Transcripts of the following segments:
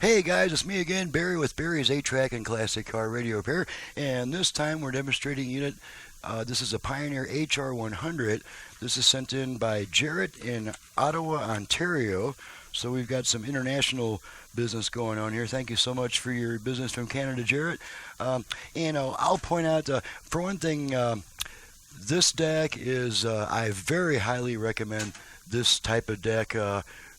Hey guys, it's me again, Barry with Barry's 8-Track and Classic Car Radio Repair, and this time we're demonstrating unit. This is a Pioneer HR100. This is sent in by Jarrett in Ottawa, Ontario. So we've got some international business going on here. Thank you so much for your business from Canada, Jarrett. I'll point out, for one thing, this deck is, I very highly recommend this type of deck.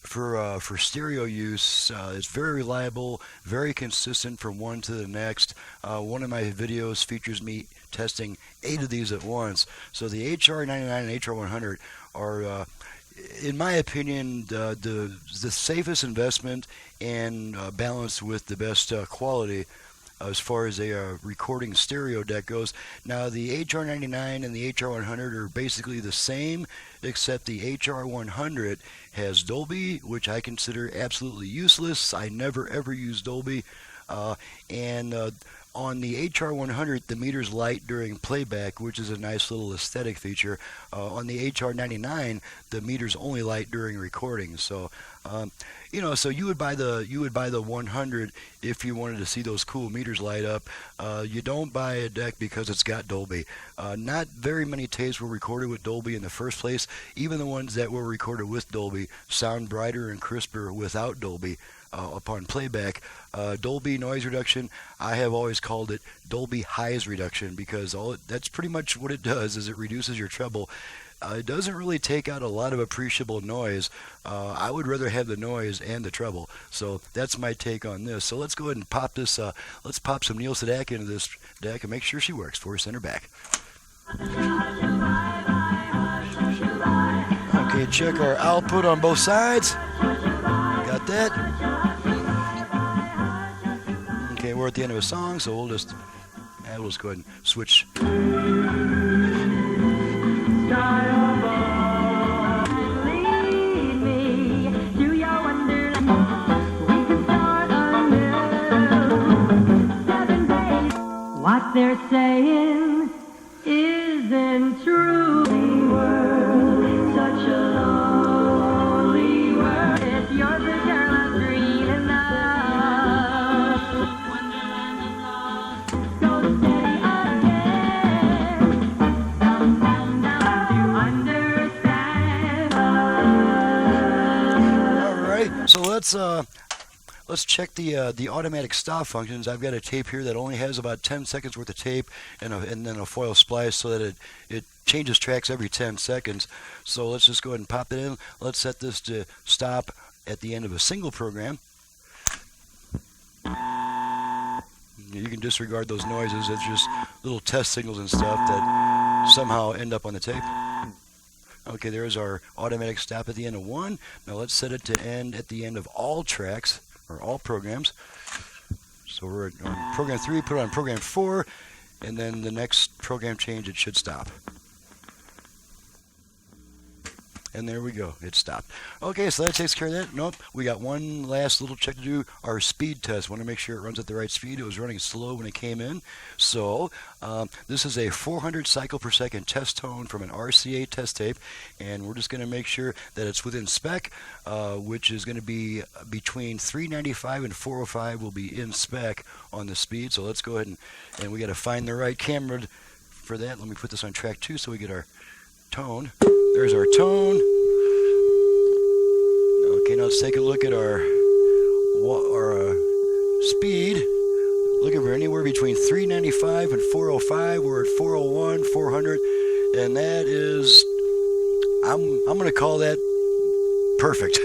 For stereo use. It's very reliable, very consistent from one to the next. One of my videos features me testing 8 of these at once. So the HR99 and HR100 are, in my opinion, the safest investment and balanced with the best quality as far as a recording stereo deck goes. Now the HR99 and the HR100 are basically the same, except the HR100 has Dolby, which I consider absolutely useless. I never ever use Dolby. On the HR100, the meters light during playback, which is a nice little aesthetic feature. On the HR99, the meters only light during recording. So, so you would buy the 100 if you wanted to see those cool meters light up. You don't buy a deck because it's got Dolby. Not very many tapes were recorded with Dolby in the first place. Even the ones that were recorded with Dolby sound brighter and crisper without Dolby. Upon playback. Dolby noise reduction, I have always called it Dolby highs reduction, because that's pretty much what it does, is it reduces your treble. It doesn't really take out a lot of appreciable noise. I would rather have the noise and the treble. So that's my take on this. So let's go ahead and pop this. Let's pop some Neil Sedaka into this deck and make sure she works. Forward, center, back. Okay, check our output on both sides. Got that? Okay, we're at the end of a song, so we'll just go ahead and switch. What they're saying isn't true. Such a lonely world. If you're the girl I'm dreaming of, wonderland of love, go steady again. Down, down, down to understand. All right, so let's check the automatic stop functions. I've got a tape here that only has about 10 seconds worth of tape and then a foil splice, so that it changes tracks every 10 seconds. So let's just go ahead and pop it in. Let's set this to stop at the end of a single program. You can disregard those noises. It's just little test signals and stuff that somehow end up on the tape. Okay, there's our automatic stop at the end of one. Now let's set it to end at the end of all tracks, or all programs. So we're on program 3, put it on program 4, and then the next program change, it should stop. And there we go, it stopped. Okay, so that takes care of that. Nope, we got one last little check to do, our speed test. Want to make sure it runs at the right speed. It was running slow when it came in. So this is a 400 cycle per second test tone from an RCA test tape, and we're just going to make sure that it's within spec, which is going to be between 395 and 405 will be in spec on the speed. So let's go ahead and we got to find the right camera for that. Let me put this on track 2 so we get our tone. There's our tone. Okay, now let's take a look at our speed. Looking for anywhere between 395 and 405. We're at 401, 400, and that is, I'm going to call that perfect.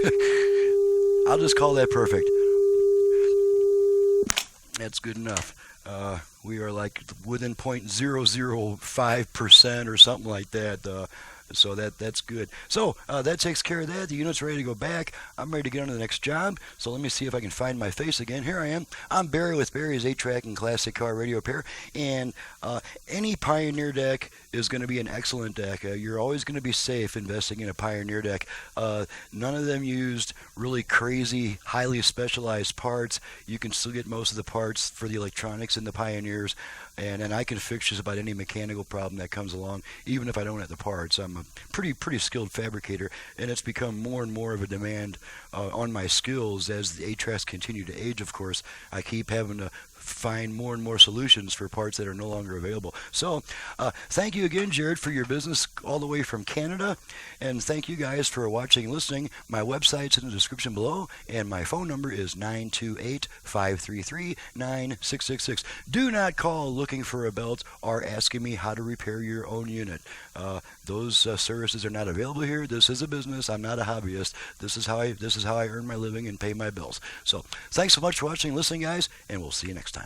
I'll just call that perfect. That's good enough. We are like within 0.005% or something like that. So that's good. So that takes care of that. The unit's ready to go back. I'm ready to get on to the next job. So let me see if I can find my face again. Here I am. I'm Barry with Barry's 8-Track and Classic Car Radio Repair. And any Pioneer deck is going to be an excellent deck. You're always going to be safe investing in a Pioneer deck. None of them used really crazy, highly specialized parts. You can still get most of the parts for the electronics in the Pioneers. and I can fix just about any mechanical problem that comes along, even if I don't have the parts. I'm a pretty skilled fabricator, and it's become more and more of a demand on my skills as the 8-tracks continue to age. Of course, I keep having to find more and more solutions for parts that are no longer available. So thank you again, Jared, for your business all the way from Canada, and thank you guys for watching and listening. My website's in the description below, and my phone number is 928-533-9666. Do not call looking for a belt or asking me how to repair your own unit. Those services are not available here. This is a business. I'm not a hobbyist. This is how I earn my living and pay my bills. So thanks so much for watching and listening, guys, and we'll see you next time.